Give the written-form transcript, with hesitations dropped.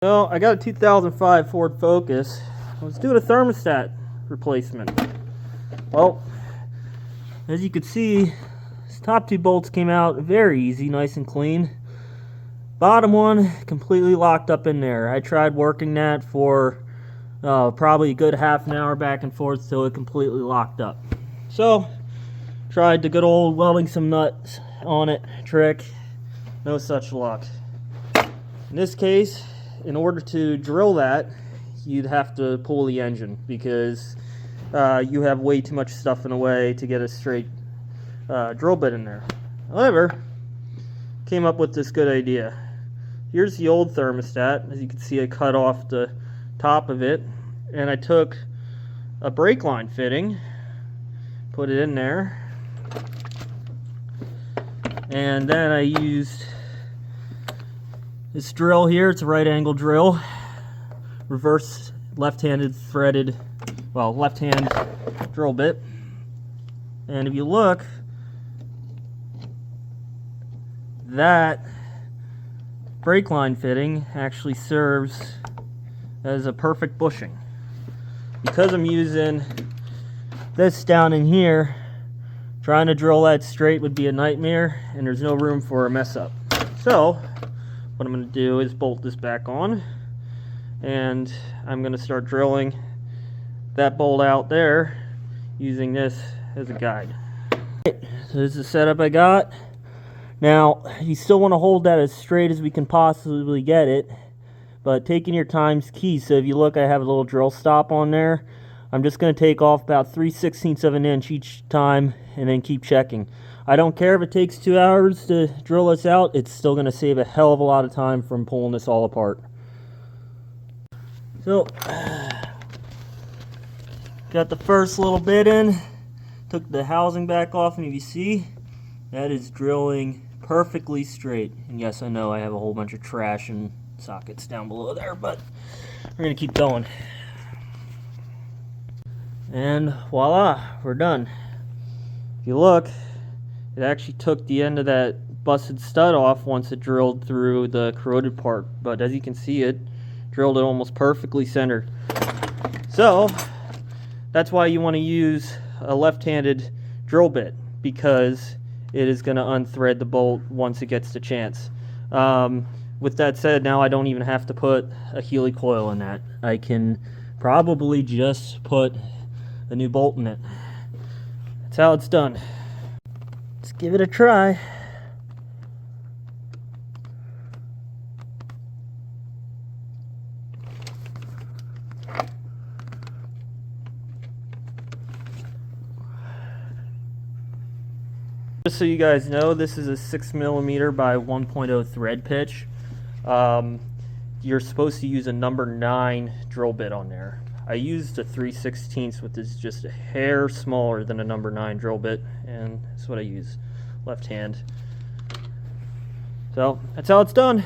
So I got a 2005 Ford Focus. I was doing a thermostat replacement. Well, as you can see, these top two bolts came out very easy, nice and clean. Bottom one completely locked up in there. I tried working that for probably a good half an hour back and forth till it completely locked up. So tried the good old welding some nuts on it trick. No such luck. In this case, in order to drill that, you'd have to pull the engine because you have way too much stuff in the way to get a straight drill bit in there. However, came up with this good idea. Here's the old thermostat. As you can see, I cut off the top of it, and I took a brake line fitting, put it in there, and then I used this drill here. It's a right angle drill, reverse left-handed threaded, well, left-hand drill bit. And if you look, that brake line fitting actually serves as a perfect bushing. Because I'm using this down in here, trying to drill that straight would be a nightmare, and there's no room for a mess up. So what I'm going to do is bolt this back on, and I'm going to start drilling that bolt out there using this as a guide. So this is the setup I got. Now, you still want to hold that as straight as we can possibly get it, but taking your time's key. So if you look, I have a little drill stop on there. I'm just going to take off about 3/16 of an inch each time and then keep checking. I don't care if it takes 2 hours to drill this out, it's still going to save a hell of a lot of time from pulling this all apart. So, got the first little bit in, took the housing back off, and if you see, that is drilling perfectly straight. And yes, I know I have a whole bunch of trash and sockets down below there, but we're going to keep going. And voila, we're done. If you look, it actually took the end of that busted stud off once it drilled through the corroded part, but as you can see, it drilled it almost perfectly centered. So that's why you want to use a left-handed drill bit, because it is going to unthread the bolt once it gets the chance. With that said, now I don't even have to put a Healy coil in that. I can probably just put a new bolt in it. That's how it's done. Let's give it a try. Just so you guys know, this is a 6mm by 1.0 thread pitch. You're supposed to use a number 9 drill bit on there. I used a 3/16, which is just a hair smaller than a number 9 drill bit, and that's what I use, left hand. So that's how it's done.